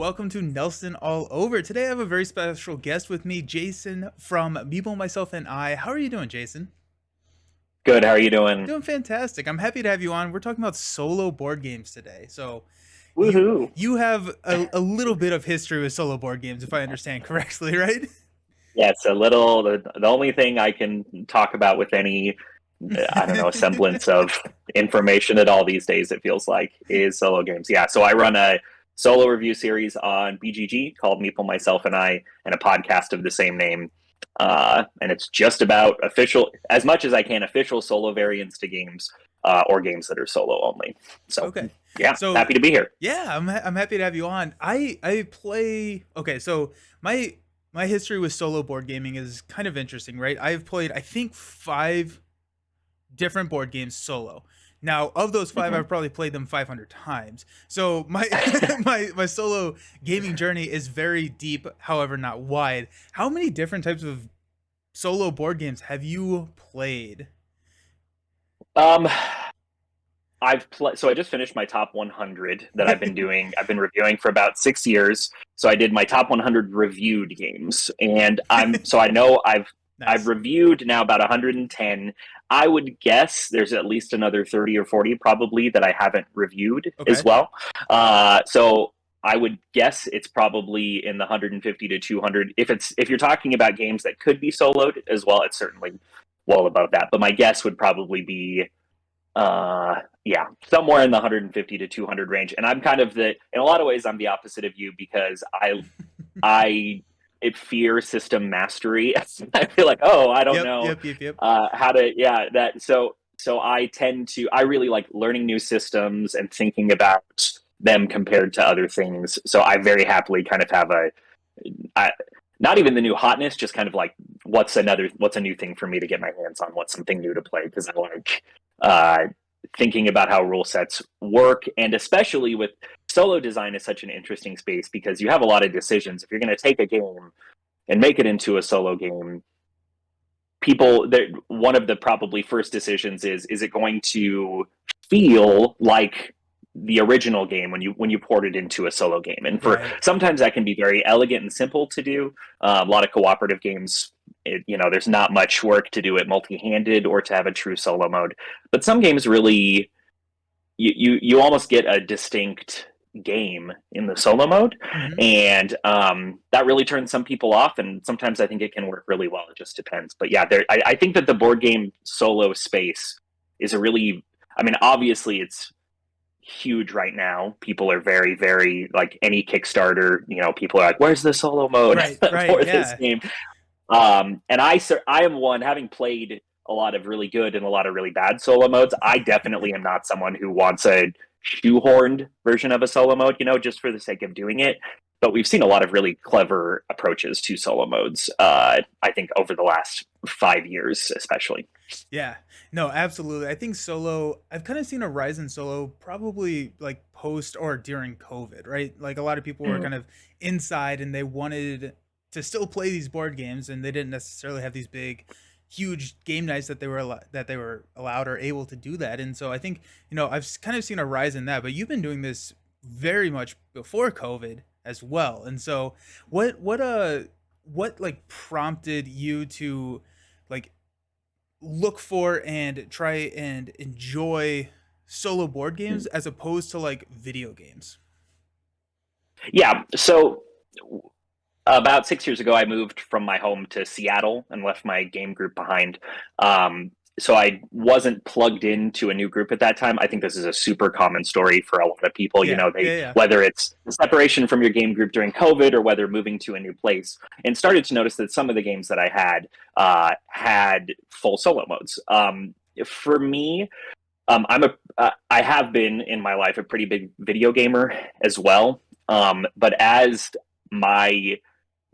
welcome to Nelson All Over. Today I have a very special guest with me, Jason from Meeple Myself and I. How are you doing, Jason? Good. How are you doing? Doing fantastic. I'm happy to have you on. We're talking about solo board games today. So you Woohoo! you have a little bit of history with solo board games, if I understand correctly, right? Yeah, it's a little the only thing I can talk about with any I don't know semblance of information at all these days. It feels like is solo games. Yeah, so I run a solo review series on BGG called Meeple Myself and I, and a podcast of the same name. And it's just about official, as much as I can, official solo variants to games or games that are solo only. So Okay. yeah, So happy to be here. yeah, I'm happy to have you on. I play. Okay, so my history with solo board gaming is kind of interesting, right? I've played I think 5 different board games solo. Now, of those five, hmm I've probably played them 500 times. So my my solo gaming journey is very deep, however, not wide. How many different types of solo board games have you played? Um, I've played, so I just finished my top 100 that I've been doing. I've been reviewing for about 6 years. So I did my top 100 reviewed games, and I know I've Nice. reviewed now about 110. I would guess there's at least another 30 or 40 probably that I haven't reviewed as Okay. well. So I would guess it's probably in the 150 to 200. If you're talking about games that could be soloed as well, it's certainly well above that. But my guess would probably be yeah, somewhere in the 150 to 200 range. And I'm kind of in a lot of ways I'm the opposite of you, because I it fear system mastery. I feel like, oh, I don't Yep. know Yep. Yep. Yep. how to, yeah, that so I really like learning new systems and thinking about them compared to other things. So I very happily kind of have I, not even the new hotness, just kind of like what's a new thing for me to get my hands on, what's something new to play, because I like uh, thinking about how rule sets work, and especially with solo design is such an interesting space because you have a lot of decisions. If you're going to take a game and make it into a solo game, one of the probably first decisions is it going to feel like the original game when you port it into a solo game. And for Right. sometimes that can be very elegant and simple to do. A lot of cooperative games, there's not much work to do it multi-handed or to have a true solo mode, but some games really you almost get a distinct game in the solo mode, Hmm. and that really turns some people off, and sometimes I think it can work really well. It just depends. But yeah, I think that the board game solo space is a really, I mean, obviously it's huge right now. People are very, very, like, any Kickstarter, people are like, where's the solo mode Right. Right. for this Yeah. game? And I am one, having played a lot of really good and a lot of really bad solo modes. I definitely am not someone who wants a shoehorned version of a solo mode, just for the sake of doing it. But we've seen a lot of really clever approaches to solo modes, I think, over the last 5 years, especially. Yeah, no, absolutely. I think solo, I've kind of seen a rise in solo probably like post or during COVID, right? Like a lot of people were Mm. kind of inside and they wanted to still play these board games and they didn't necessarily have these big huge game nights that they were allowed or able to do that. And so I think, I've kind of seen a rise in that, but you've been doing this very much before COVID as well. And so what like prompted you to like look for and try and enjoy solo board games as opposed to like video games? Yeah. So about 6 years ago, I moved from my home to Seattle and left my game group behind. So I wasn't plugged into a new group at that time. I think this is a super common story for a lot of people. Yeah, They, yeah, yeah. whether it's the separation from your game group during COVID or whether moving to a new place, and started to notice that some of the games that I had full solo modes. For me, I have been in my life a pretty big video gamer as well. But as my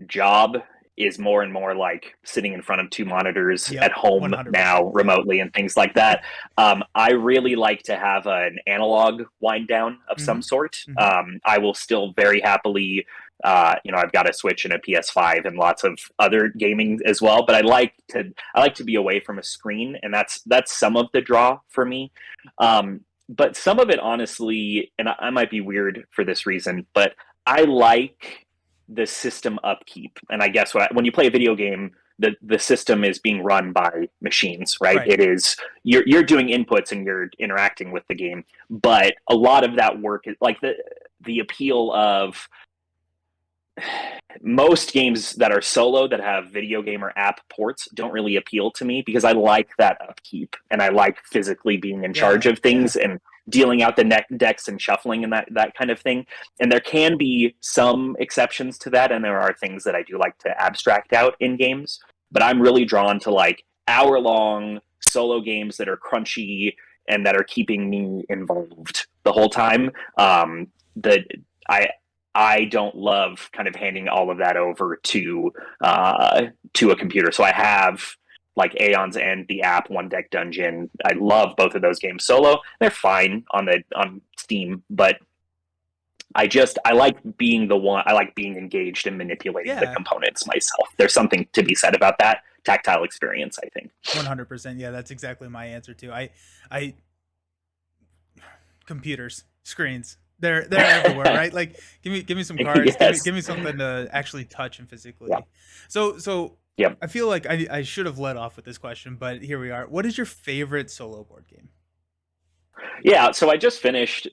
job is more and more like sitting in front of two monitors Yep, at home now 100%. Yep. remotely and things like that. I really like to have an analog wind down of some Mhm. sort. Mhm. I will still very happily, I've got a Switch and a PS5 and lots of other gaming as well, but I like to be away from a screen, and that's some of the draw for me. But some of it, honestly, and I might be weird for this reason, but I like the system upkeep, and I guess when you play a video game, the system is being run by machines, right? Right. It is you're doing inputs and you're interacting with the game, but a lot of that work is like the appeal of most games that are solo that have video game or app ports don't really appeal to me because I like that upkeep and I like physically being in charge Yeah. of Yeah. things and dealing out the decks and shuffling and that kind of thing. And there can be some exceptions to that, and there are things that I do like to abstract out in games. But I'm really drawn to like hour long solo games that are crunchy and that are keeping me involved the whole time. That I I don't love kind of handing all of that over to a computer. So I have like Aeon's End, the app, One Deck Dungeon. I love both of those games solo. They're fine on Steam, but I like being the one. I like being engaged and manipulating the Yeah. components myself. There's something to be said about that tactile experience, I think. 100%. Yeah, that's exactly my answer too. I computers, screens. They're everywhere, right? Like give me some cards, Yes. give me something to actually touch and Yeah. physically. So Yep. I feel like I should have led off with this question, but here we are. What is your favorite solo board game? Yeah. So I just finishing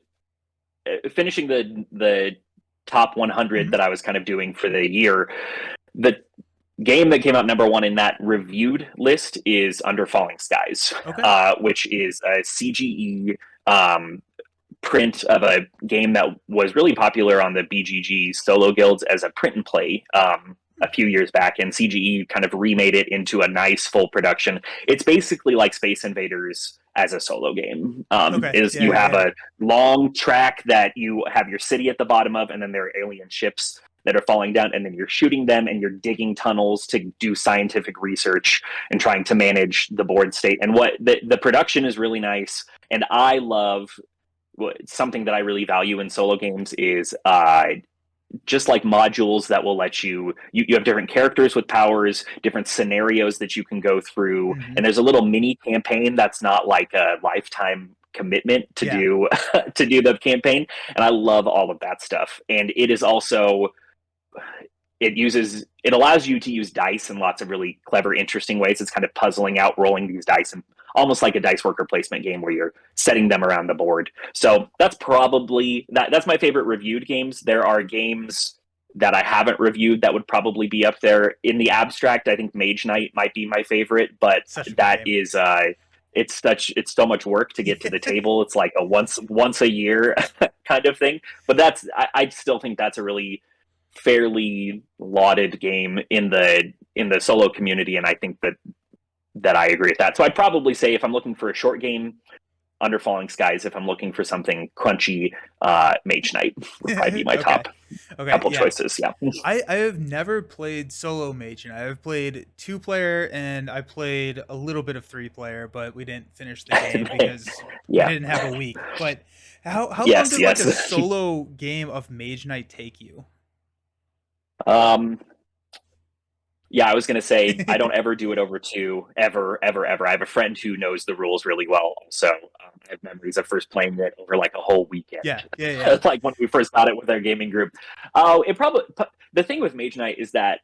the top 100 Hmm. that I was kind of doing for the year. The game that came out number one in that reviewed list is Under Falling Skies, Okay. which is a CGE print of a game that was really popular on the BGG solo guilds as a print and play a few years back, and CGE kind of remade it into a nice full production. It's basically like Space Invaders as a solo game. Okay. Is Yeah, you yeah, have yeah. a long track that you have your city at the bottom of, and then there are alien ships that are falling down, and then you're shooting them and you're digging tunnels to do scientific research and trying to manage the board state. And what the production is really nice, and I love something that I really value in solo games is just like modules that will let you have different characters with powers, different scenarios that you can go through, Hmm. and there's a little mini campaign that's not like a lifetime commitment to Yeah. do to do the campaign, and I love all of that stuff. And it is also it allows you to use dice in lots of really clever, interesting ways. It's kind of puzzling out rolling these dice and almost like a dice worker placement game where you're setting them around the board. So that's probably that's my favorite reviewed games. There are games that I haven't reviewed that would probably be up there in the abstract. I think Mage Knight might be my favorite, but Such a good that game. is it's so much work to get to the table. It's like a once a year kind of thing. But I still think that's a really fairly lauded game in the solo community, and I think that I agree with that. So I'd probably say if I'm looking for a short game, Under Falling Skies. If I'm looking for something crunchy, Mage Knight would probably be my Okay. top Okay. couple Yeah. choices. Yeah. I have never played solo mage, and I have played two player, and I played a little bit of three player, but we didn't finish the game because we Yeah. didn't have a week. But how long Yes. does like a Yes. solo game of Mage Knight take you? um, yeah, I was going to say I don't ever do it over two, ever, ever, ever. I have a friend who knows the rules really well. So I have memories of first playing it over like a whole weekend. Yeah, yeah, yeah. Like when we first got it with our gaming group. Oh, it probably the thing with Mage Knight is that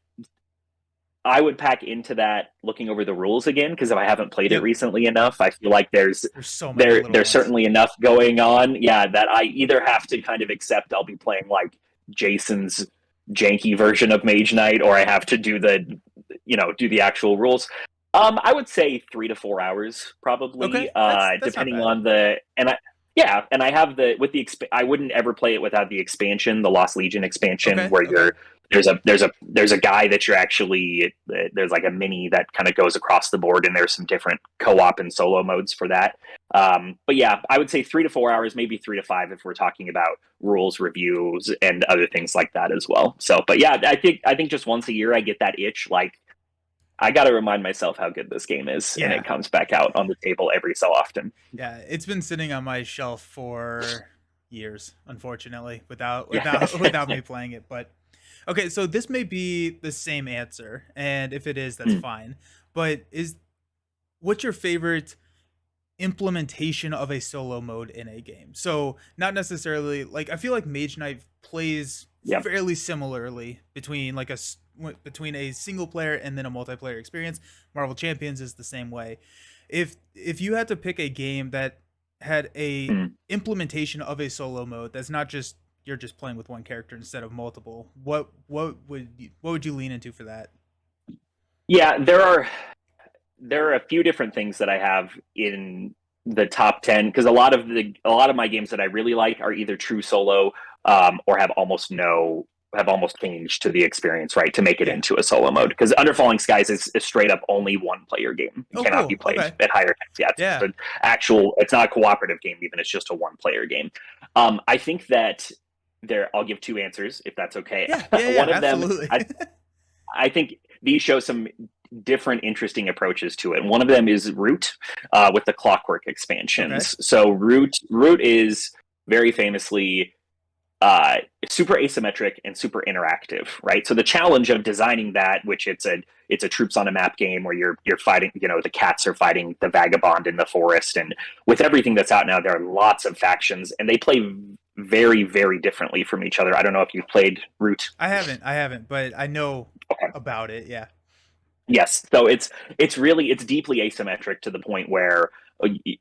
I would pack into that looking over the rules again because if I haven't played it Yep. recently enough, I feel like There's so many little there's ones. certainly enough going on. Yeah, that I either have to kind of accept I'll be playing like Jason's janky version of Mage Knight, or I have to do do the actual rules. I would say 3 to 4 hours Okay, probably, that's not depending bad. on the and I. Yeah, and I have I wouldn't ever play it without the expansion, the Lost Legion expansion, Okay, where okay. there's a guy that you're actually there's like a mini that kind of goes across the board, and there's some different co-op and solo modes for that. But yeah, I would say 3 to 4 hours, maybe 3 to 5 if we're talking about rules reviews and other things like that as well. So, but yeah, I think just once a year I get that itch, like I got to remind myself how good this game is, and it Yeah, comes back out on the table every so often. yeah. It's been sitting on my shelf for years, unfortunately, without Yeah. without me playing it. But okay, so this may be the same answer, and if it is, that's fine. But is what's your favorite implementation of a solo mode in a game? So not necessarily like I feel like Mage Knight plays Yep. fairly similarly between between a single player and then a multiplayer experience. Marvel Champions is the same way. If you had to pick a game that had a Mm. implementation of a solo mode that's not just you're just playing with one character instead of multiple, what would you lean into for that? Yeah, there are a few different things that I have in the top 10 because a lot of my games that I really like are either true solo or have almost changed to the experience, right, to make it Yeah, into a solo yeah. mode. Because Under Falling Skies is straight up only one player game. It Oh, cannot be cool. played Okay. at higher temps. Yeah, it's just Yeah. an actual. It's not a cooperative game even. It's just a one player game. I think that there. I'll give two answers if that's okay. Yeah. Yeah. Yeah. One of them, Absolutely. I think these show some different interesting approaches to it. One of them is Root with the Clockwork Okay. expansions. So Root is very famously uh, super asymmetric and super interactive, right? So the challenge of designing that, which it's a troops on a map game where you're fighting, the cats are fighting the vagabond in the forest, and with everything that's out now, there are lots of factions, and they play very very differently from each other. I don't know if you've played Root. I haven't, but I know Okay. about it. Yeah. Yes, so it's deeply asymmetric to the point where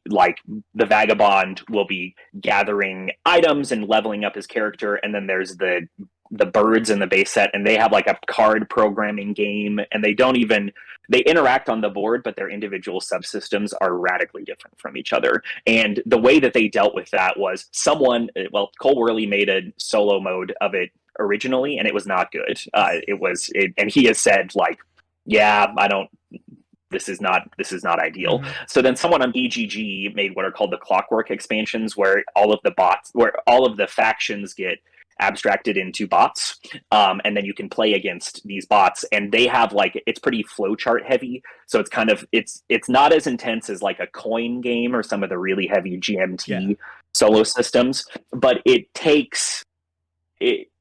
like the vagabond will be gathering items and leveling up his character, and then there's the birds in the base set, and they have like a card programming game, and they interact on the board, but their individual subsystems are radically different from each other. And the way that they dealt with that was Cole Worley made a solo mode of it originally, and it was not good. And he has said like, yeah, I don't. This is not ideal. Hmm. So then someone on BGG made what are called the Clockwork expansions, where all of the factions get abstracted into bots, and then you can play against these bots, and they have like it's pretty flowchart heavy. So it's not as intense as like a coin game or some of the really heavy Yeah. GMT solo systems, but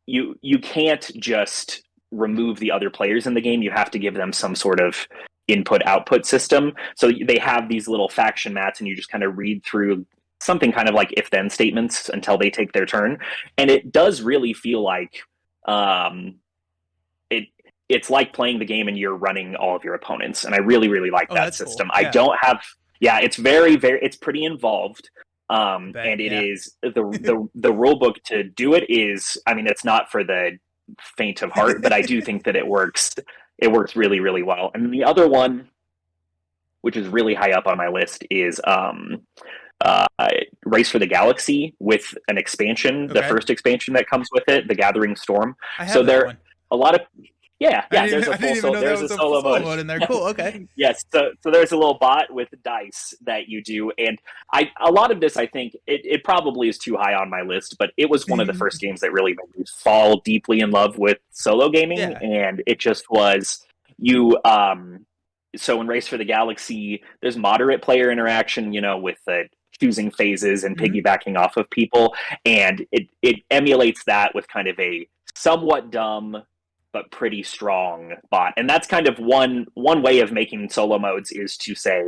you can't just remove the other players in the game. You have to give them some sort of input output system. So they have these little faction mats, and you just kind of read through something kind of like if then statements until they take their turn. And it does really feel like um, it it's like playing the game and you're running all of your opponents. And I really really like Oh, that that's cool. system. I Yeah. don't have Yeah, it's very very it's pretty involved. I bet. And it Yeah. is the rule book to do it is, I mean, it's not for the faint of heart, but I do think that it works really really well. And the other one, which is really high up on my list, is uh, Race for the Galaxy with an expansion, the Okay. first expansion that comes with it, the Gathering Storm. I have So that there one. a lot of yeah, I yeah. didn't. I didn't even know there There's a was a solo solo mode. mode in there. Cool. Okay. Yes, so there's a little bot with dice that you do, and a lot of this I think it probably is too high on my list, but it was one of the first games that really made me fall deeply in love with solo gaming, Yeah. and it just was you. So in Race for the Galaxy, there's moderate player interaction, with the choosing phases and Hmm. piggybacking off of people, and it emulates that with kind of a somewhat dumb but pretty strong bot. And that's kind of one way of making solo modes is to say,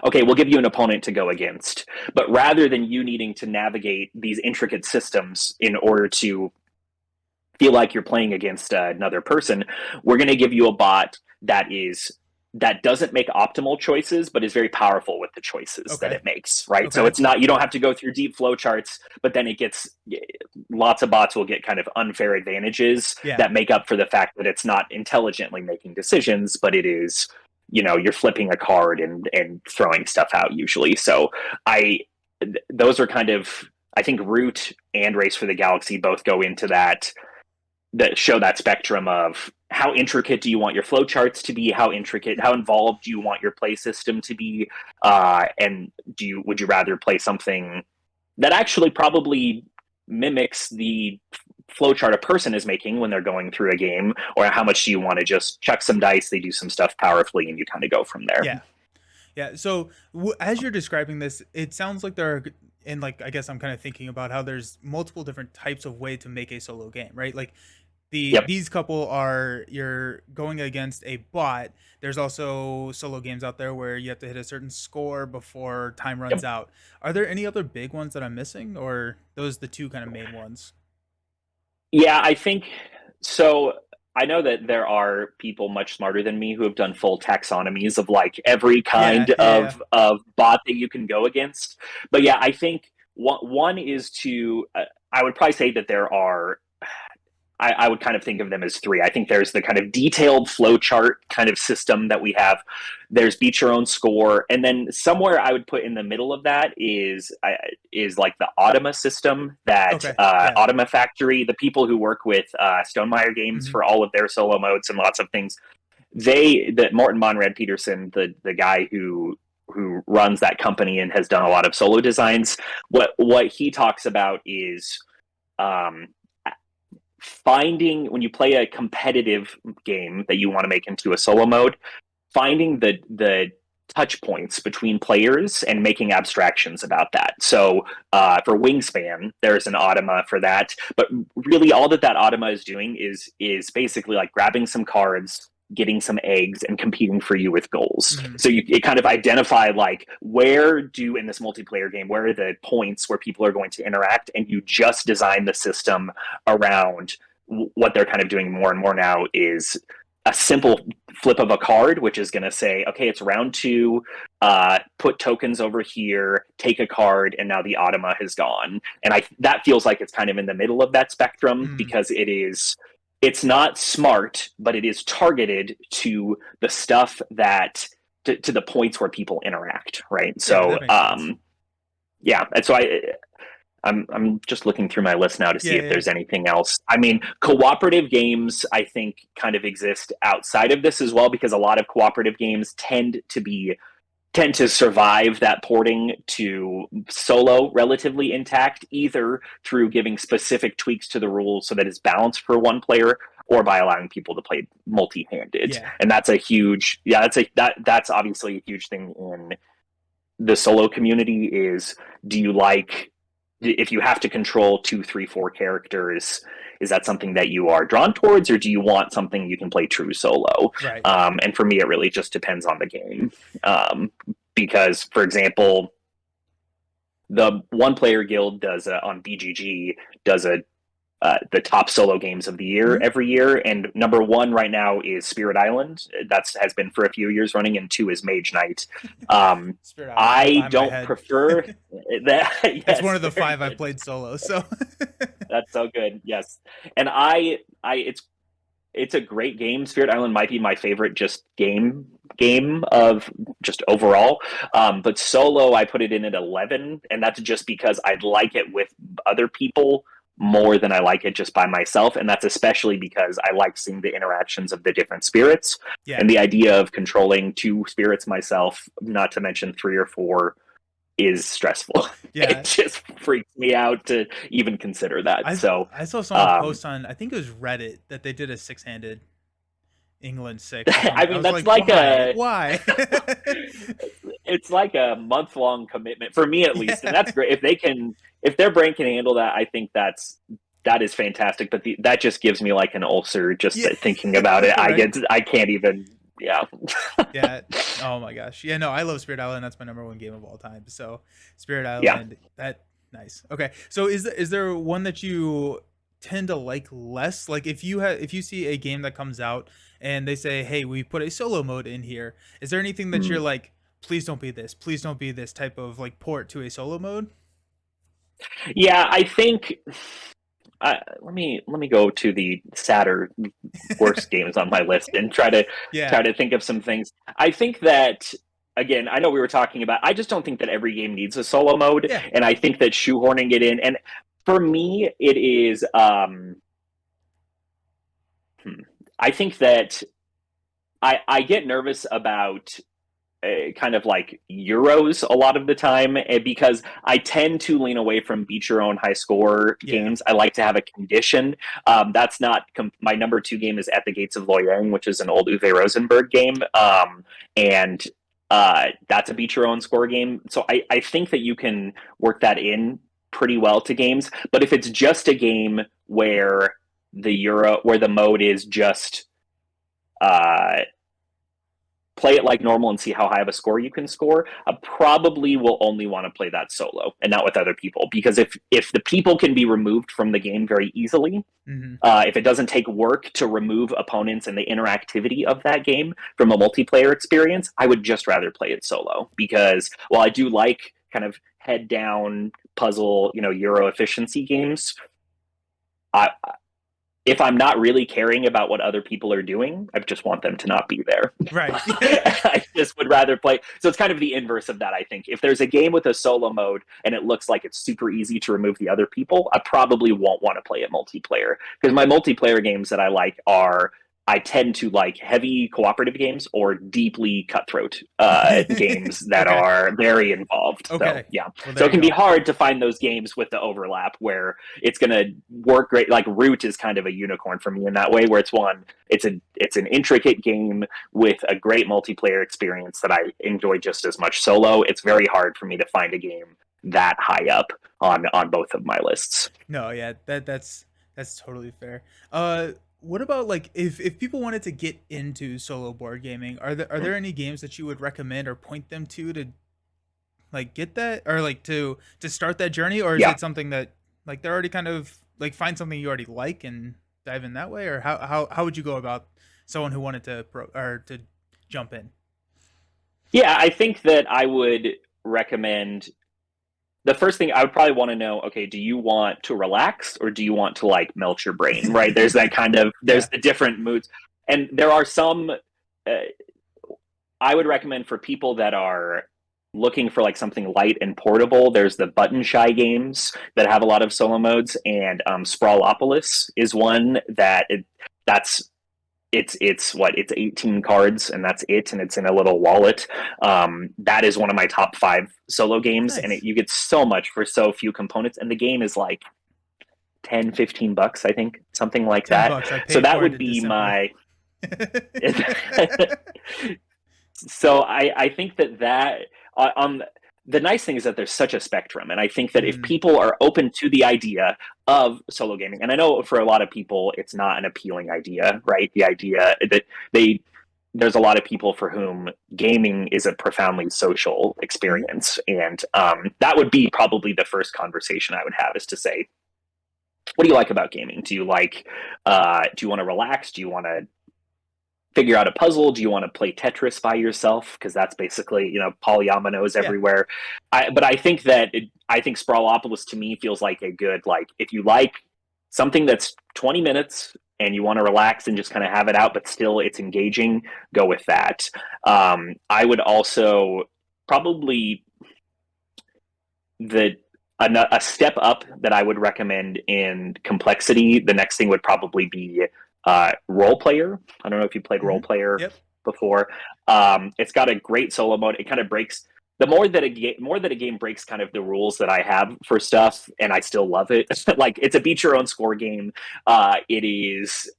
okay, we'll give you an opponent to go against, but rather than you needing to navigate these intricate systems in order to feel like you're playing against another person, we're going to give you a bot that doesn't make optimal choices, but is very powerful with the choices that Okay. it makes, right? So Okay. it's not, you don't have to go through deep flow charts, but then it gets, lots of bots will get kind of unfair advantages Yeah. that make up for the fact that it's not intelligently making decisions, but it is, you're flipping a card and throwing stuff out usually. So those are kind of, I think Root and Race for the Galaxy both go into that show that spectrum of how intricate do you want your flowcharts to be, how involved do you want your play system to be, and would you rather play something that actually probably mimics the flowchart a person is making when they're going through a game, or how much do you want to just chuck some dice, they do some stuff powerfully, and you kind of go from there. Yeah. Yeah. So as you're describing this, it sounds like there are, and like I guess I'm kind of thinking about how there's multiple different types of way to make a solo game, right? Like Yep. these couple are you're going against a bot. There's also solo games out there where you have to hit a certain score before time runs Yep. out. Are there any other big ones that I'm missing, or those the two kind of main ones? Yeah, I think so. I know that there are people much smarter than me who have done full taxonomies of like every Yeah, kind yeah, yeah. of bot that you can go against. But yeah, I think one is to I would probably say that there are I would kind of think of them as three. I think there's the kind of detailed flowchart kind of system that we have. There's beat your own score, and then somewhere I would put in the middle of that is like the Automa system that Okay, yeah. Automa Factory, the people who work with Stonemeyer Games Hmm. for all of their solo modes and lots of things. That Morten Monrad Peterson, the guy who runs that company and has done a lot of solo designs. What he talks about is um, finding when you play a competitive game that you want to make into a solo mode, finding the touch points between players and making abstractions about that. So for Wingspan, there's an Automa for that, but really all that Automa is doing is basically like grabbing some cards, getting some eggs, and competing for you with goals. Hmm. So it kind of identify like where do in this multiplayer game where are the points where people are going to interact, and you just design the system around what they're kind of doing more and more now is a simple flip of a card, which is going to say, okay, it's round two, put tokens over here, take a card, and now the Automa has gone. And that feels like it's kind of in the middle of that spectrum Hmm. because it's not smart, but it is targeted to the stuff that to the points where people interact, right? Yeah, So that makes sense. yeah, and so I'm just looking through my list now to Yeah, see if yeah, there's anything else. I mean, cooperative games I think kind of exist outside of this as well because a lot of cooperative games tend to survive that porting to solo relatively intact, either through giving specific tweaks to the rules so that it's balanced for one player, or by allowing people to play multi-handed. yeah. And that's a huge, yeah, that's obviously a huge thing in the solo community. Is do you like if you have to control two, three, four characters, is that something that you are drawn towards, or do you want something you can play true solo? Right. And for me, it really just depends on the game. Because, for example, the one player guild does on BGG does a the top solo games of the year Hmm. every year, and number one right now is Spirit Island. That's has been for a few years running, and two is Mage Knight. Um, Spirit Island's right I behind my don't head. prefer that. It's one Yes, of the very five I've good. played solo, so That's so good. Yes, and I it's a great game. Spirit Island might be my favorite just game of just overall. But solo, I put it in at 11, and that's just because I'd like it with other people more than I like it just by myself, and that's especially because I like seeing the interactions of the different spirits yeah, and the idea of controlling two spirits myself, not to mention three or four, is stressful. It yeah. just freaks me out to even consider that. I So, I saw someone um, post on I think it was Reddit that they did a six-handed England six or I something. I mean, was that's like, like why? a Why? it's like a month long commitment for me at least, and Yeah. that's great. If their brain can handle that, I think that is fantastic. But that just gives me like an ulcer just Yeah. thinking about it. Right. I can't even. Yeah, Yeah. Oh my gosh. Yeah, no, I love Spirit Island. That's my number one game of all time. So Spirit yeah. Island, that nice. Okay. So is there one that you tend to like less? Like if you see a game that comes out and they say, "Hey, we put a solo mode in here." Is there anything that Hmm. you're like, "Please don't be this. Please don't be this" type of like port to a solo mode? Yeah, I think. Let me go to the sadder, worst games on my list and Yeah. try to think of some things. I think that again, I know we were talking about. I just don't think that every game needs a solo mode, Yeah. and I think that shoehorning it in, and for me, it is. Hmm, I think that I get nervous about kind of like Euros a lot of the time because I tend to lean away from beat your own high score Yeah. games. I like to have a condition. That's not my number two game is At the Gates of Loyang, which is an old Uwe Rosenberg game, and that's a beat your own score game. So I think that you can work that in pretty well to games. But if it's just a game where the mode is just uh, play it like normal and see how high of a score you can score, I probably will only want to play that solo and not with other people. Because if the people can be removed from the game very easily, Hmm. if it doesn't take work to remove opponents and the interactivity of that game from a multiplayer experience, I would just rather play it solo. Because while I do like kind of head down puzzle, Euro efficiency games, I, if I'm not really caring about what other people are doing, I just want them to not be there. Right. I just would rather play. So it's kind of the inverse of that, I think. If there's a game with a solo mode and it looks like it's super easy to remove the other people, I probably won't want to play it multiplayer. Because my multiplayer games that I like are, I tend to like heavy cooperative games or deeply cutthroat games that Okay. are very involved. So Okay. yeah, Well, so there it you can be go. hard to find those games with the overlap where it's going to work great. Like Root is kind of a unicorn for me in that way, where it's an intricate game with a great multiplayer experience that I enjoy just as much solo. It's very hard for me to find a game that high up on both of my lists. No, yeah, that's totally fair. What about like if people wanted to get into solo board gaming, are there any games that you would recommend or point them to like get that or like to start that journey, or is Yeah. it something that like they're already kind of like find something you already like and dive in that way, or how would you go about someone who wanted to or to jump in? Yeah, I think that I would recommend the first thing I would probably want to know, okay, do you want to relax or do you want to like melt your brain, right? There's that kind of, there's Yeah. the different moods. And there are some, I would recommend for people that are looking for like something light and portable. There's the button shy games that have a lot of solo modes, and Sprawlopolis is one that's it's 18 cards and that's it, and it's in a little wallet. That is one of my top 5 solo games, and Nice. you get so much for so few components, and the game is like 10-15 bucks, I think, something like ten that. bucks I So paid that for it would in be December. my so I think that on the nice thing is that there's such a spectrum, and I think that if Mm, people are open to the idea of solo gaming, and I know for a lot of people it's not an appealing idea, right? The idea that they there's a lot of people for whom gaming is a profoundly social mhm. experience, and that would be probably the first conversation I would have, is to say, what do you like about gaming? Do you want to relax? Do you want to figure out a puzzle? Do you want to play Tetris by yourself? Because that's basically, polyominoes Yeah. everywhere. But I think Sprawlopolis to me feels like a good, like, if you like something that's 20 minutes and you want to relax and just kind of have it out, but still it's engaging, go with that. I would also probably the a step up that I would recommend in complexity. The next thing would probably be role player. I don't know if you played role Hmm. player Yep. before. It's got a great solo mode. It kind of breaks the more that a game breaks kind of the rules that I have for stuff, and I still love it. Like, it's a beat your own score game. It is.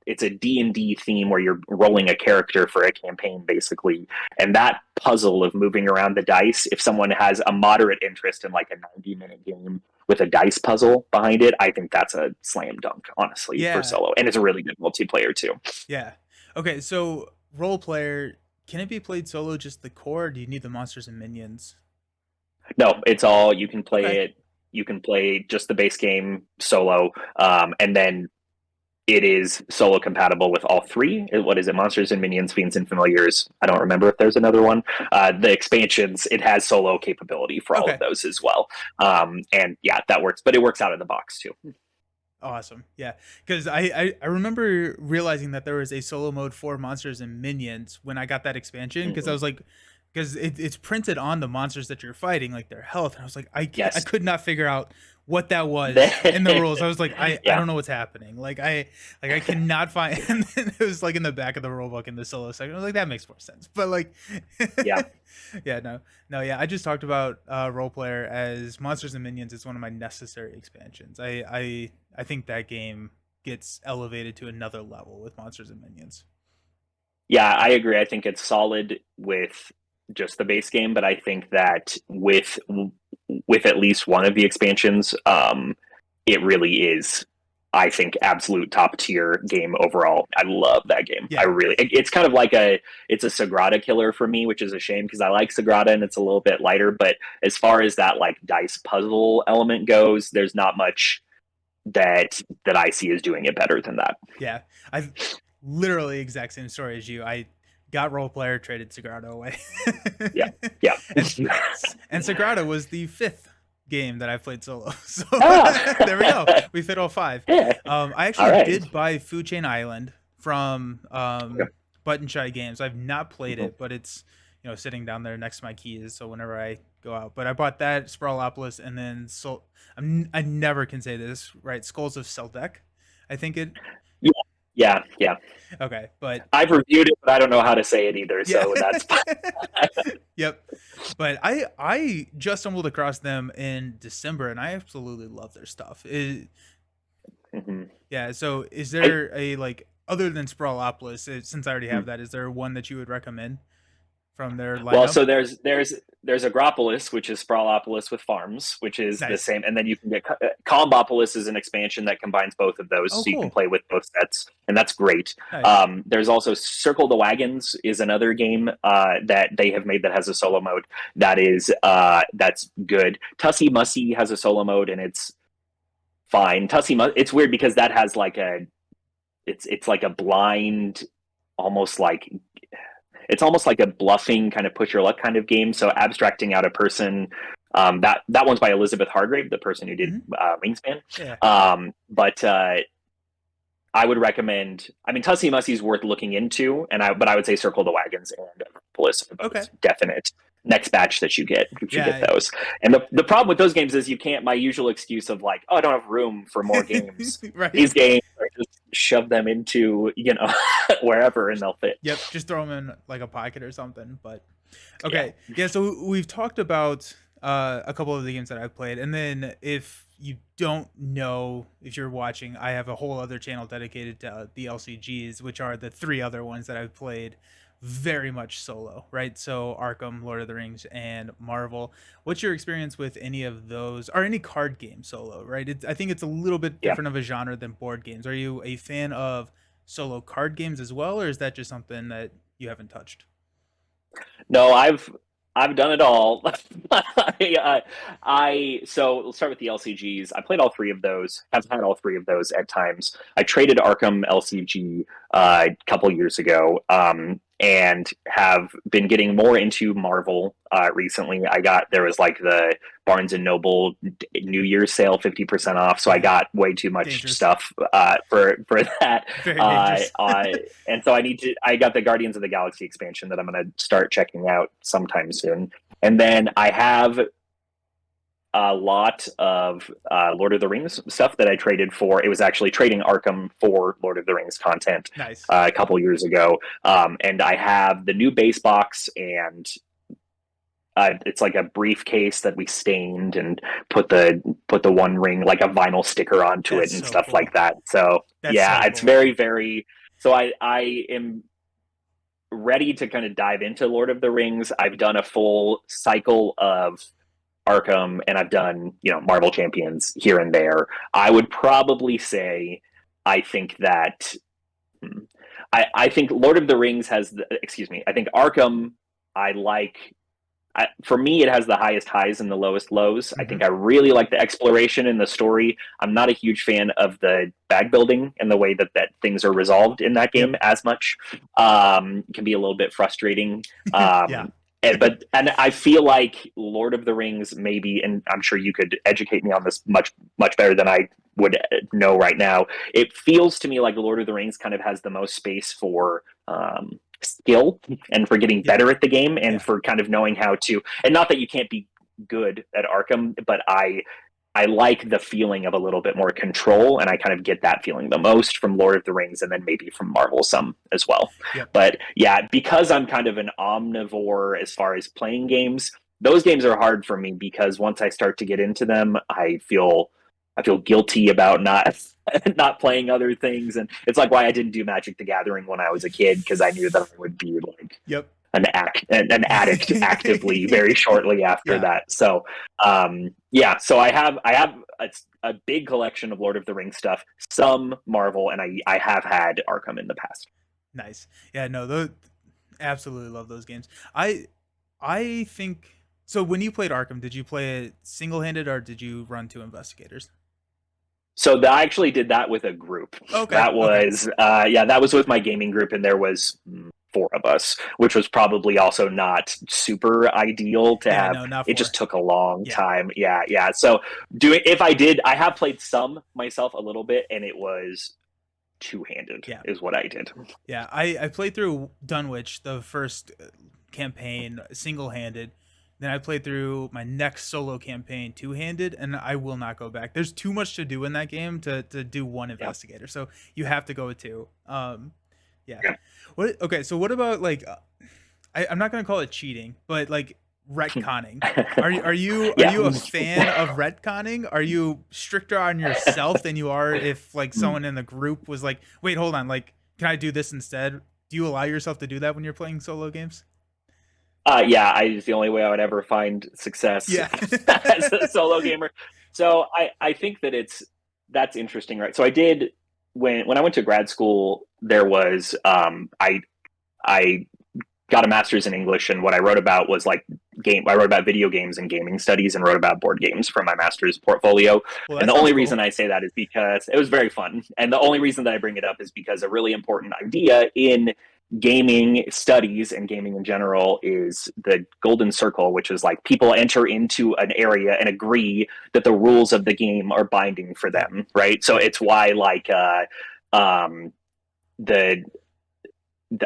It's a D&D theme where you're rolling a character for a campaign, basically, and that puzzle of moving around the dice, if someone has a moderate interest in like a 90-minute game with a dice puzzle behind it, I think that's a slam dunk, honestly, for Yeah. solo, and it's a really good multiplayer too. Yeah. Okay, so role player, can it be played solo just the core, or do you need the monsters and minions? No, it's all, you can play Okay. it, you can play just the base game solo, and then it is solo compatible with all three. What is it? Monsters and Minions, Fiends and Familiars. I don't remember if there's another one. The expansions, it has solo capability for all of Okay. those as well. And yeah, that works, but it works out of the box too. Awesome. Yeah. Because I remember realizing that there was a solo mode for monsters and minions when I got that expansion. Because I Mm-hmm. was like, because it's printed on the monsters that you're fighting, like their health. And I was like, I Yes. could not figure out what that was in the rules. I was like, I Yeah. don't know what's happening. Like I cannot find. And then it was like in the back of the rule book in the solo section. I was like, that makes more sense. But like, Yeah. yeah, no, yeah. I just talked about role player as monsters and minions. It's one of my necessary expansions. I think that game gets elevated to another level with monsters and minions. Yeah, I agree. I think it's solid with just the base game, but I think that with at least one of the expansions, it really is. I think absolute top tier game overall. I love that game. I Yeah, really, it's kind of like it's a Sagrada killer for me, which is a shame because I like Sagrada and it's a little bit lighter. But as far as that like dice puzzle element goes, there's not much that I see as doing it better than that. yeah. I've literally exact same story as you. I got role player, traded Sagrado away, Yeah, yeah. and and Sagrado was the fifth game that I played solo. So there we go. Ah, We fit all five. yeah. I All actually right. did buy Food Chain Island from Okay. Button Shy Games. I've not played Mhm. it, but it's sitting down there next to my keys. So whenever I go out, but I bought that Sprawlopolis, and then I never can say this right. Skulls of Seldek, I think it. Yeah, yeah, yeah. Okay, but I've reviewed it, but I don't know how to say it either. yeah. So that's fine. Yep. But I just stumbled across them in December, and I absolutely love their stuff. Mhm. Yeah. So is I, there a like other than Sprawlopolis? Since I already have that, is there one that you would recommend from their Well, lineup? so there's Agropolis, which is Sprawlopolis with farms, which is the Nice. same, and then you can get Combopolis is an expansion that combines both of those, Oh, so you can cool. play with both sets, and that's great. Nice. There's also Circle the Wagons is another game that they have made that has a solo mode that's good. Tussie Mussy has a solo mode, and it's fine. It's weird because that has like it's like a blind, almost like it's almost like a bluffing kind of push your luck kind of game. So abstracting out a person, that one's by Elizabeth Hargrave, the person who did Hmm. Wingspan. Yeah. But I would recommend. I mean, Tussie Mussie's worth looking into, but I would say Circle the Wagons and Police are Okay. both definite next batch that you get. You should get Yeah. those. And the problem with those games is you can't. My usual excuse of like, oh, I don't have room for more games. Right. These games are just shove them into wherever and they'll fit. Yep. Just throw them in like a pocket or something. But Yeah. okay. Yeah. So we've talked about a couple of the games that I've played, and then if you don't know, if you're watching, I have a whole other channel dedicated to the LCGs, which are the three other ones that I've played very much solo, right? So Arkham, Lord of the Rings, and Marvel. What's your experience with any of those, or any card game solo, right? I think it's a little bit Yeah. different of a genre than board games. Are you a fan of solo card games as well, or is that just something that you haven't touched? No, I've done it all. So we'll start with the LCGs. I played all three of those. Have had all three of those at times. I traded Arkham LCG a couple years ago, and have been getting more into Marvel recently. There was like the Barnes and Noble New Year's sale, 50% off. So I Yeah, got way too much dangerous. stuff for that. Very Uh, dangerous. I and so I got the Guardians of the Galaxy expansion that I'm going to start checking out sometime soon. And then I have a lot of Lord of the Rings stuff that I traded for. It was actually trading Arkham for Lord of the Rings content Nice. a couple years ago. And I have the new base box, and it's like a briefcase that we stained and put the One Ring, like a vinyl sticker onto That's it and so stuff cool. like that. So That's yeah, so it's cool. very very. So I am ready to kind of dive into Lord of the Rings. I've done a full cycle of Arkham, and I've done Marvel Champions here and there. I would probably say I think that I think Lord of the Rings has excuse me. I think Arkham. I like for me, it has the highest highs and the lowest lows. I Hmm. think I really like the exploration and the story. I'm not a huge fan of the bag building and the way that things are resolved in that Yep. game as much. It can be a little bit frustrating. Yeah. And I feel like Lord of the Rings maybe, and I'm sure you could educate me on this much better than I would know right now. It feels to me like Lord of the Rings kind of has the most space for skill and for getting Yeah. better at the game and Yeah. for kind of knowing how to, and not that you can't be good at Arkham, but I like the feeling of a little bit more control, and I kind of get that feeling the most from Lord of the Rings, and then maybe from Marvel some as well. Yep. But yeah, because I'm kind of an omnivore as far as playing games, those games are hard for me because once I start to get into them, I feel guilty about not not playing other things, and it's like why I didn't do Magic the Gathering when I was a kid because I knew that I would be like Yep. an addict actively very shortly after Yeah. that. So yeah, so I have a big collection of Lord of the Rings stuff, some Marvel, and I have had Arkham in the past. Nice. Yeah, no, those absolutely love those games. I think so. When you played Arkham, did you play it single handed or did you run two investigators? So I actually did that with a group. Okay, That okay. was yeah, that was with my gaming group, and there was four of us, which was probably also not super ideal to Yeah, have. no, not It just four. took a long Yeah, time. Yeah, yeah. So doing if I did, I have played some myself a little bit, and it was two handed yeah, is what I did. yeah. I played through Dunwich, the first campaign, single handed. Then I played through my next solo campaign two handed, and I will not go back. There's too much to do in that game to do one Yeah. investigator, so you have to go with two. Yeah. Yeah. What? Okay, so what about like I'm not gonna call it cheating, but like retconning. Are you a fan of retconning? Are you stricter on yourself than you are if like someone in the group was like, wait, hold on, like, can I do this instead? Do you allow yourself to do that when you're playing solo games? Yeah, it's the only way I would ever find success Yeah. as a solo gamer. So I think that that's interesting, right? So I did when I went to grad school, there was I got a master's in English, and what I wrote about was like game. I wrote about video games and gaming studies, and wrote about board games for my master's portfolio. Well, And that the sounds only reason cool. I say that is because it was very fun. And the only reason that I bring it up is because a really important idea in gaming studies and gaming in general is the golden circle, which is like people enter into an area and agree that the rules of the game are binding for Yep. them, right? So Yep. it's why like um the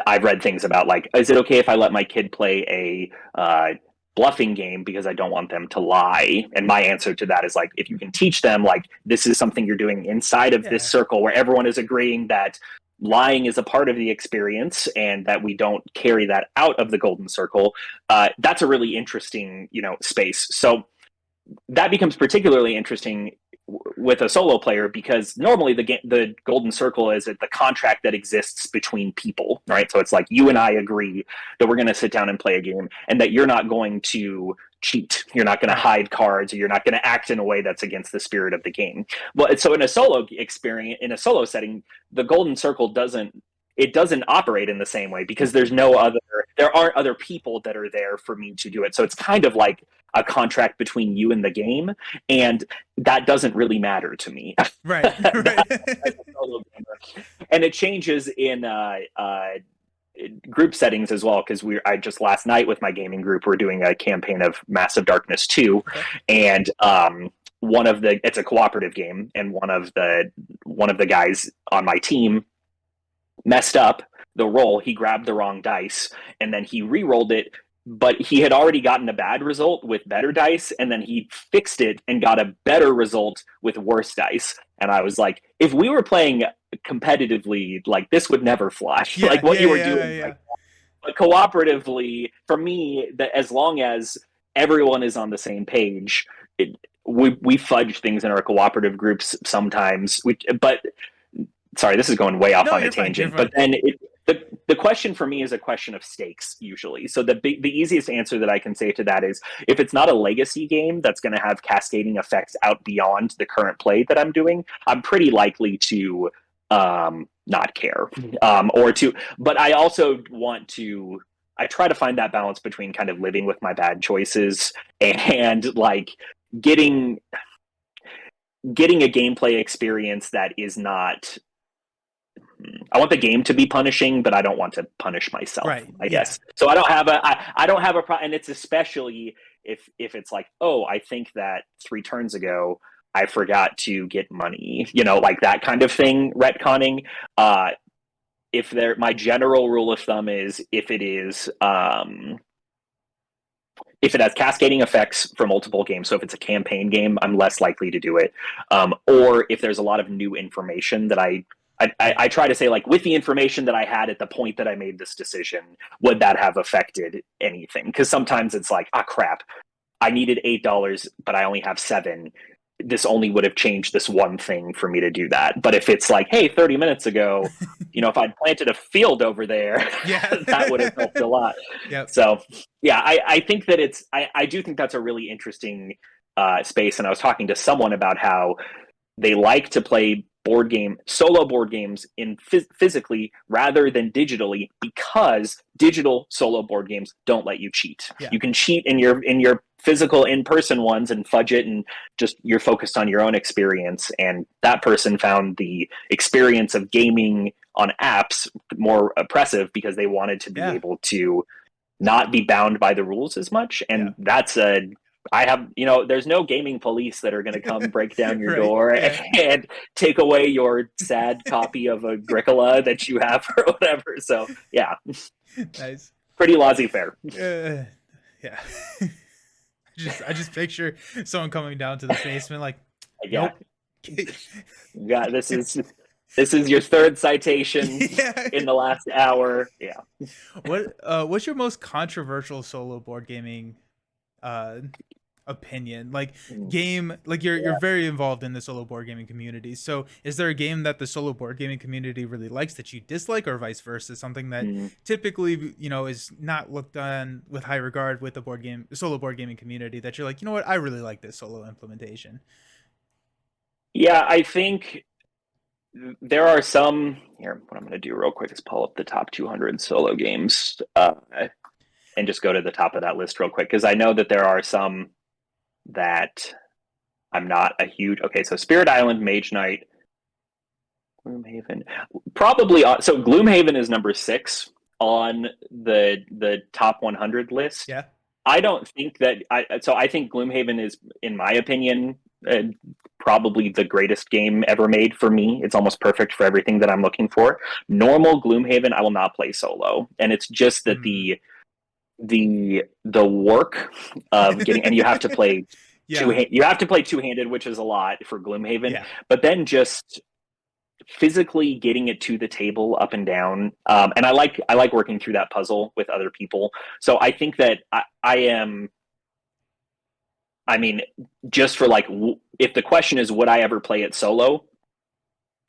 I've read things about like, is it okay if I let my kid play bluffing game because I don't want them to lie? And my answer to that is like, if you can teach them like this is something you're doing inside of this Yeah. circle where everyone is agreeing that lying is a part of the experience and that we don't carry that out of the golden circle, that's a really interesting space. So that becomes particularly interesting with a solo player because normally the golden circle is the contract that exists between people, right? So it's like you and I agree that we're going to sit down and play a game and that you're not going to cheat, you're not going to Right. hide cards, or you're not going to act in a way that's against the spirit of the game. Well, so in a solo experience, in a solo setting, the golden circle doesn't operate in the same way because there aren't other people that are there for me to do it. So it's kind of like a contract between you and the game, and that doesn't really matter to me. Right. Right. And it changes in group settings as well because I just last night with my gaming group we're doing a campaign of Massive Darkness 2, Okay. and it's a cooperative game, and one of the guys on my team messed up the roll. He grabbed the wrong dice and then he re-rolled it, but he had already gotten a bad result with better dice, and then he fixed it and got a better result with worse dice. And I was like, if we were playing competitively, like this would never fly. Yeah. Like what Yeah. you were Yeah. doing, Yeah. like, but cooperatively, for me, that as long as everyone is on the same page, we fudge things in our cooperative groups sometimes. But sorry, this is going way off No, on a you're fine. You're tangent, but fine. then the question for me is a question of stakes usually. So the easiest answer that I can say to that is if it's not a legacy game that's going to have cascading effects out beyond the current play that I'm doing, I'm pretty likely to not care, but I also want to. I try to find that balance between kind of living with my bad choices and like getting getting a gameplay experience that is not. I want the game to be punishing, but I don't want to punish myself, Right. I Yeah. guess. So I don't have a problem, and it's especially if it's like, oh, I think that 3 turns ago I forgot to get money, like that kind of thing, retconning. Uh, if my general rule of thumb is if it has cascading effects for multiple games, so if it's a campaign game, I'm less likely to do it. Or if there's a lot of new information that Right. I try to say, like, with the information that I had at the point that I made this decision, would that have affected anything? Because sometimes it's like, ah, crap, I needed $8, but I only have 7. This only would have changed this one thing for me to do that. But if it's like, hey, 30 minutes ago, if I'd planted a field over there, Yeah. that would have helped a lot. Yep. So, yeah, I think that I do think that's a really interesting space, and I was talking to someone about how they like to play solo board games in physically rather than digitally, because digital solo board games don't let you cheat. Yeah. You can cheat in your physical in-person ones and fudge it, and just you're focused on your own experience. And that person found the experience of gaming on apps more oppressive because they wanted to be Yeah. able to not be bound by the rules as much. Yeah. And that's a I have, there's no gaming police that are going to come break down your Right. door Yeah. and take away your sad copy of Agricola that you have or whatever. So yeah, Nice. pretty laissez-faire. Yeah. I just picture someone coming down to the basement like, Yeah, nope. yeah. This is your third citation Yeah. in the last hour. Yeah. What's your most controversial solo board gaming uh opinion? Like game, like you're Yeah. very involved in the solo board gaming community. So is there a game that the solo board gaming community really likes that you dislike, or vice versa? Something that Mm. typically, is not looked on with high regard with the solo board gaming community, that you're like, you know what, I really like this solo implementation. Yeah, I think there are some here. What I'm going to do real quick is pull up the top 200 solo games, and just go to the top of that list real quick, because I know that there are some that I'm not a huge. Okay, so Spirit Island, Mage Knight, Gloomhaven, probably. So Gloomhaven is number 6 on the top 100 list. Yeah. I don't think that. I think Gloomhaven is, in my opinion, uh, probably the greatest game ever made for me. It's almost perfect for everything that I'm looking for. Normal Gloomhaven, I will not play solo, and it's just that Mm. the work of getting, and you have to play Yeah. two-handed, which is a lot for Gloomhaven, Yeah. but then just physically getting it to the table up and down, and I like working through that puzzle with other people. So I think that I am, I mean, just for like, if the question is would I ever play it solo,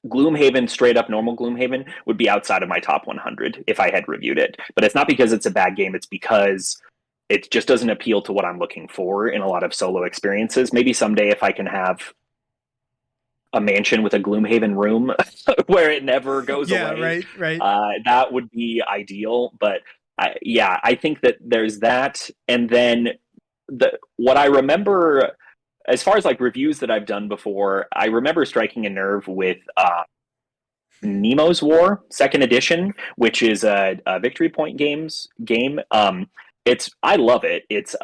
Gloomhaven, straight up normal Gloomhaven, would be outside of my top 100 if I had reviewed it. But it's not because it's a bad game, it's because it just doesn't appeal to what I'm looking for in a lot of solo experiences. Maybe someday, if I can have a mansion with a Gloomhaven room where it never goes Yeah. away, Right. Right. that would be ideal. But I think that there's that. And then what I remember, as far as like reviews that I've done before, I remember striking a nerve with Nemo's War Second Edition, which is a Victory Point game. I love it. It's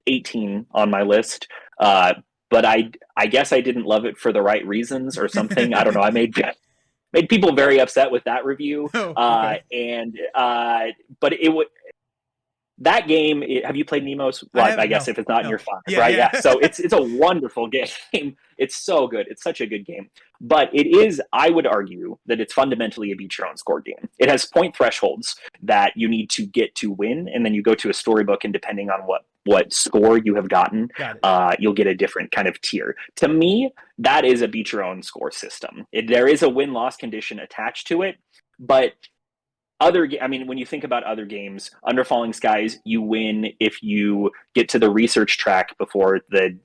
18 on my list. But I guess I didn't love it for the right reasons or something. I don't know. I made people very upset with that review. Oh, okay. And but it would that game. Have you played Nemo's? I Well, I haven't. guess No. if it's not in No. your 5, Yeah. right? Yeah. Yeah. So it's a wonderful game. It's so good. It's such a good game. But it is, I would argue, that it's fundamentally a beat your own score game. It has point thresholds that you need to get to win, and then you go to a storybook, and depending on what score you have gotten, Got it. you'll get a different kind of tier. To me, that is a beat your own score system. There is a win loss condition attached to it, but when you think about other games, Under Falling Skies, you win if you get to the research track before the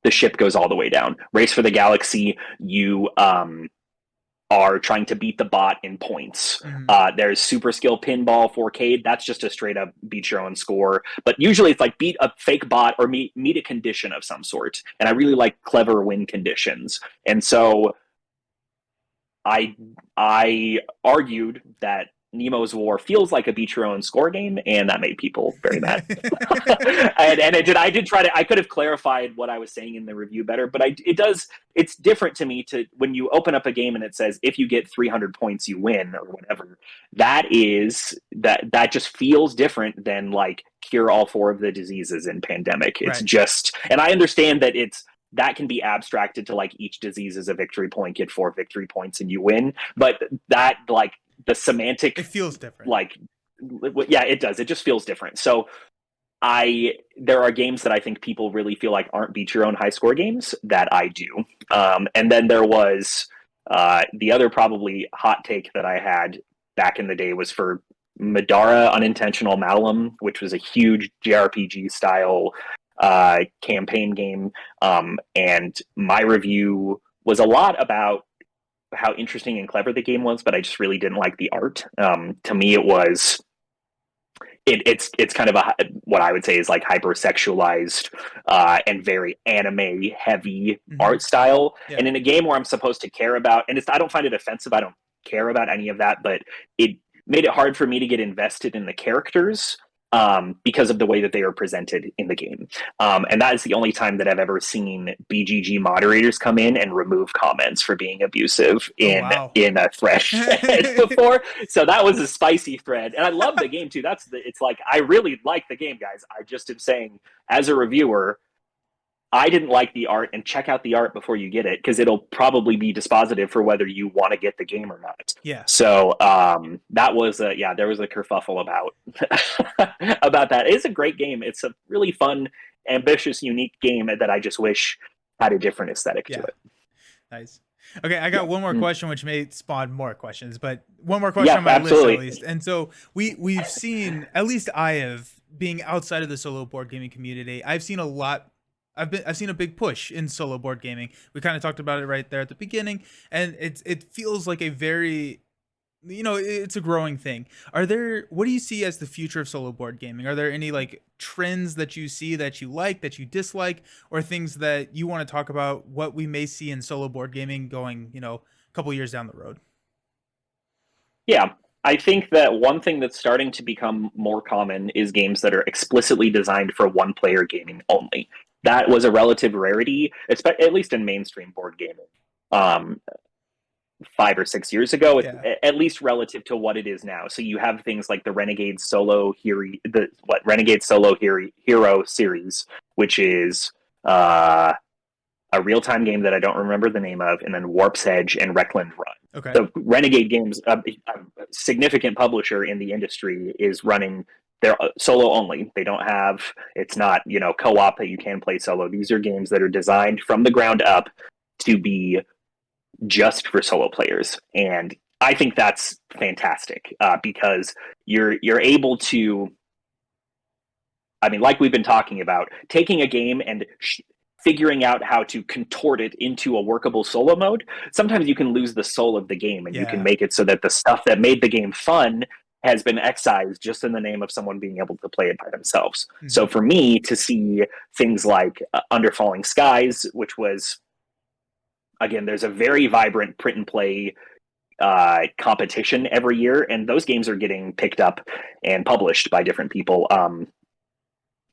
ship goes all the way down. Race for the Galaxy, you are trying to beat the bot in points. Mhm. There's Super Skill Pinball 4K. That's just a straight up beat your own score. But usually it's like beat a fake bot or meet a condition of some sort. And I really like clever win conditions. And so I argued that Nemo's War feels like a beat your own score game, and that made people very mad. I did try to. I could have clarified what I was saying in the review better, but it does. It's different to me to when you open up a game and it says if you get 300 points you win or whatever. That just feels different than like cure all 4 of the diseases in pandemic. It's Right. just, and I understand that can be abstracted to like each disease is a victory point, get 4 victory points and you win. But that, like, the semantic, It feels different. like, yeah, it does. It just feels different. So there are games that I think people really feel like aren't beat your own high score games that I do. And then there was the other probably hot take that I had back in the day was for Madara Unintentional Malum, which was a huge JRPG style campaign game. And my review was a lot about how interesting and clever the game was, but I just really didn't like the art. To me, it was it's kind of a what I would say is like hypersexualized and very anime heavy Hmm. art style. Yeah. And in a game where I'm supposed to care about, and I don't find it offensive. I don't care about any of that, but it made it hard for me to get invested in the characters because of the way that they were presented in the game. And that is the only time that I've ever seen BGG moderators come in and remove comments for being abusive Oh in wow. a thresh before. So that was a spicy thread, and I love the game too. It's like I really like the game, guys. I just am saying, as a reviewer, I didn't like the art, and check out the art before you get it because it'll probably be dispositive for whether you want to get the game or not. Yeah. So that was there was a kerfuffle about about that. It's a great game. It's a really fun, ambitious, unique game that I just wish had a different aesthetic to Yeah. it. Nice. Okay, I Yeah. got one more question, which may spawn more questions, but one more question Yeah, on my list at absolutely. least. And so we've seen, at least I have, being outside of the solo board gaming community, I've seen a lot. I've seen a big push in solo board gaming. We kind of talked about it right there at the beginning, and it feels like a very, it's a growing thing. What do you see as the future of solo board gaming? Are there any like trends that you see that you like, that you dislike, or things that you want to talk about what we may see in solo board gaming going, a couple years down the road? Yeah. I think that one thing that's starting to become more common is games that are explicitly designed for one player gaming only. That was a relative rarity, at least in mainstream board gaming. Um, 5 or 6 years ago, Yeah. at least relative to what it is now. So you have things like the Renegade Solo Hero, Renegade Solo Hero series, which is a real time game that I don't remember the name of, and then Warp's Edge and Reckland Run. Okay. So Renegade Games, a significant publisher in the industry, is running they're solo only. They don't have it's not co-op that you can play solo. These are games that are designed from the ground up to be just for solo players, and I think that's fantastic because you're able to. I mean, like we've been talking about, taking a game and figuring out how to contort it into a workable solo mode. Sometimes you can lose the soul of the game, and you can Yeah. make it so that the stuff that made the game fun has been excised just in the name of someone being able to play it by themselves. Hmm. So for me to see things like Under Falling Skies, which was again, there's a very vibrant print and play competition every year, and those games are getting picked up and published by different people.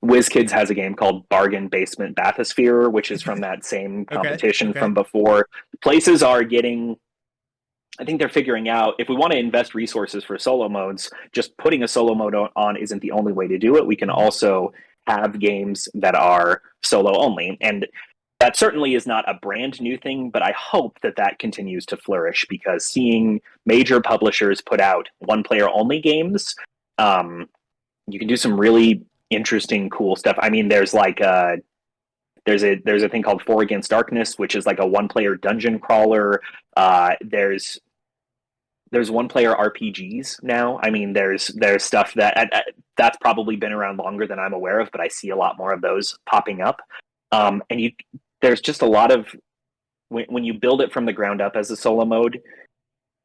WizKids has a game called Bargain Basement Bathysphere, which is from that same Okay. competition Okay. from before. Places are getting, I think they're figuring out if we want to invest resources for solo modes, just putting a solo mode on isn't the only way to do it. We can Hmm. also have games that are solo only. And that certainly is not a brand new thing, but I hope that that continues to flourish because seeing major publishers put out one player only games, you can do some really interesting, cool stuff. I mean, there's a thing called Four Against Darkness, which is like a one player dungeon crawler. There's one player RPGs now. I mean, there's stuff that's probably been around longer than I'm aware of, but I see a lot more of those popping up. And there's just a lot of when you build it from the ground up as a solo mode,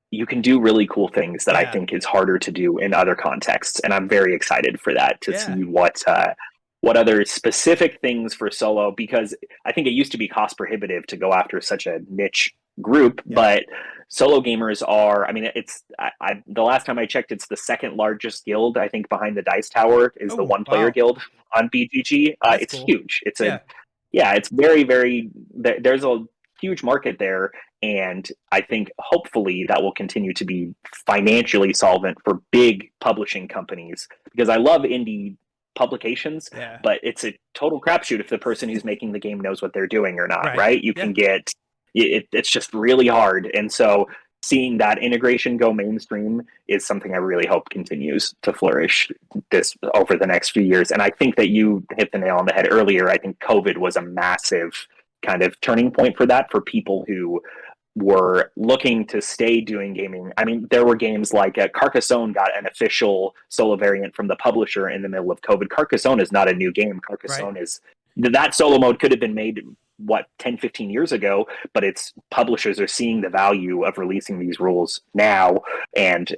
you can do really cool things that I Yeah. think is harder to do in other contexts, and I'm very excited for that to Yeah. see what other specific things for solo, because I think it used to be cost prohibitive to go after such a niche group, Yeah. but solo gamers are. I mean, the last time I checked, it's the second largest guild. I think behind the Dice Tower is the Oh one player wow. guild on BGG. That's It's cool. huge. Yeah. It's very very. There's a huge market there, and I think hopefully that will continue to be financially solvent for big publishing companies because I love indie publications, Yeah. but it's a total crapshoot if the person who's making the game knows what they're doing or not, Right. right? You Yeah. can get it's just really hard. And so seeing that integration go mainstream is something I really hope continues to flourish this over the next few years. And I think that you hit the nail on the head earlier. I think COVID was a massive kind of turning point for that for people who were looking to stay doing gaming. I mean, there were games like Carcassonne got an official solo variant from the publisher in the middle of COVID. Carcassonne is not a new game. Right. Carcassonne is that solo mode could have been made what 10, 15 years ago, but its publishers are seeing the value of releasing these rules now, and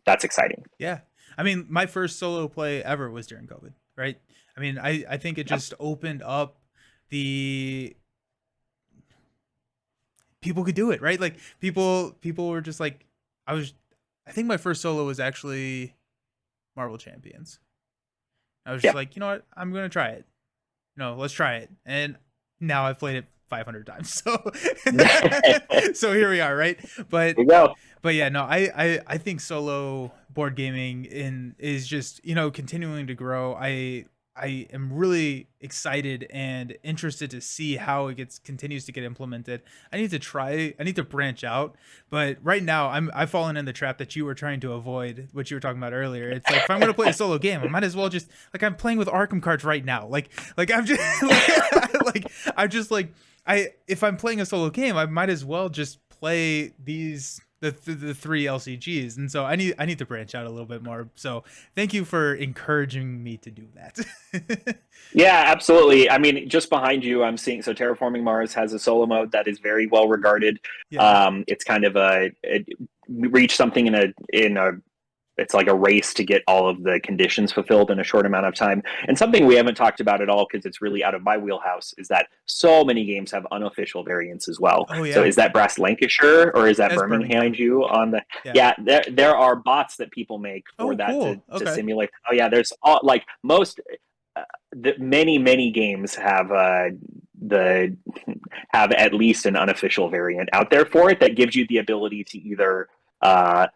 that's exciting. Yeah. I mean, my first solo play ever was during COVID, right? I mean, I think it Yep. just opened up the people could do it, right? Like people were just like I think my first solo was actually Marvel Champions. I was just Yeah. like, you know what? I'm going to try it. No, let's try it. And now I've played it 500 times. So so here we are, right? But There you go. but yeah, no, I think solo board gaming is just, you know, continuing to grow. I am really excited and interested to see how it continues to get implemented. I need to branch out, but right now I've fallen in the trap that you were trying to avoid, what you were talking about earlier. It's like, if I'm going to play a solo game, I might as well just, like, I'm playing with Arkham cards right now. Like I'm just like if I'm playing a solo game, I might as well just play the three LCGs, and so I need to branch out a little bit more. So thank you for encouraging me to do that. Yeah, absolutely. I mean, just behind you, I'm seeing so Terraforming Mars has a solo mode that is very well regarded. Yeah. It's kind of it reach something in a it's like a race to get all of the conditions fulfilled in a short amount of time. And something we haven't talked about at all, because it's really out of my wheelhouse, is that so many games have unofficial variants as well. Oh So yeah. is that Brass Lancashire or is that That's Birmingham behind Birmingham. you on the? Yeah. Yeah, there are bots that people make for Oh, that cool. to Okay. simulate. Oh yeah, there's all like most many games have the have at least an unofficial variant out there for it that gives you the ability to either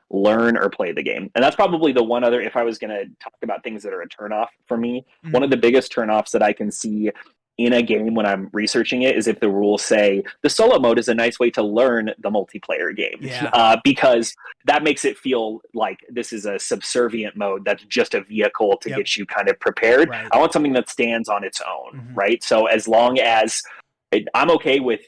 learn or play the game. And that's probably the one other, if I was going to talk about things that are a turnoff for me, one of Mhm. the biggest turnoffs that I can see in a game when I'm researching it is if the rules say the solo mode is a nice way to learn the multiplayer game, Yeah. because that makes it feel like this is a subservient mode that's just a vehicle to Yep. get you kind of prepared. Right. I want something that stands on its own, Mhm. right? So as long as I'm okay with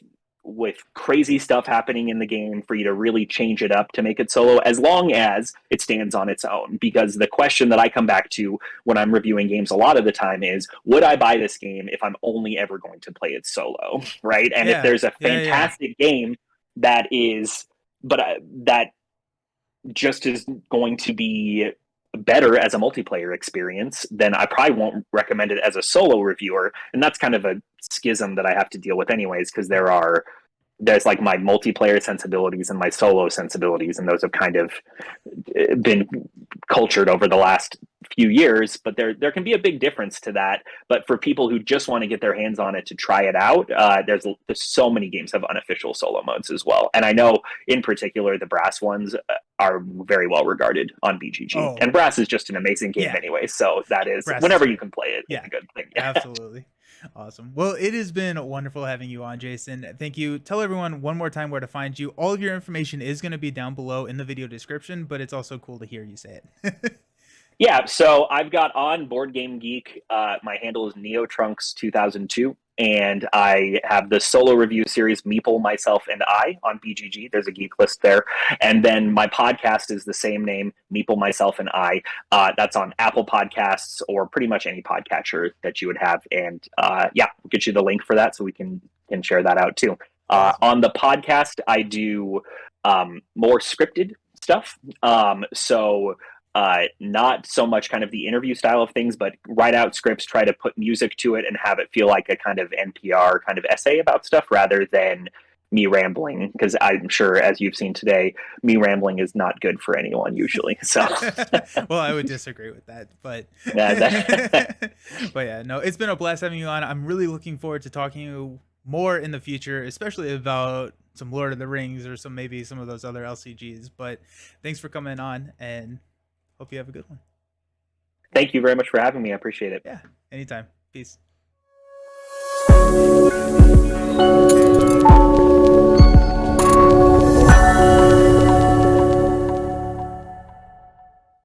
crazy stuff happening in the game for you to really change it up to make it solo, as long as it stands on its own. Because the question that I come back to when I'm reviewing games a lot of the time is, would I buy this game if I'm only ever going to play it solo, right? And if Yeah. there's a Yeah. fantastic game that is, but that just is going to be better as a multiplayer experience, then I probably won't recommend it as a solo reviewer. And that's kind of a schism that I have to deal with anyways, because there's like my multiplayer sensibilities and my solo sensibilities, and those have kind of been cultured over the last few years, but there can be a big difference to that. But for people who just want to get their hands on it to try it out, there's so many games have unofficial solo modes as well. And I know in particular the Brass ones are very well regarded on BGG, Oh, and Brass is just an amazing game yeah. anyway. So that is, Brass is whenever you great. can play it, it's Yeah. a good thing. Yeah. Absolutely. Awesome. Well, it has been wonderful having you on, Jason. Thank you. Tell everyone one more time where to find you. All of your information is going to be down below in the video description, but it's also cool to hear you say it. Yeah, so I've got on Board Game Geek. My handle is NeoTrunks2002, and I have the solo review series Meeple, Myself, and I on BGG. There's a geek list there, and then my podcast is the same name, Meeple, Myself, and I. That's on Apple Podcasts or pretty much any podcatcher that you would have, and yeah, we'll get you the link for that so we can share that out too. Awesome. On the podcast, I do more scripted stuff. So not so much kind of the interview style of things, but write out scripts, try to put music to it and have it feel like a kind of NPR kind of essay about stuff rather than me rambling, because I'm sure, as you've seen today, me rambling is not good for anyone usually. So Well, I would disagree with that, but yeah, but yeah, no, it's been a blast having you on. I'm really looking forward to talking to you more in the future, especially about some Lord of the Rings or maybe some of those other LCGs. But thanks for coming on, and hope you have a good one. thank you very much for having me. I appreciate it. Yeah, anytime. Peace.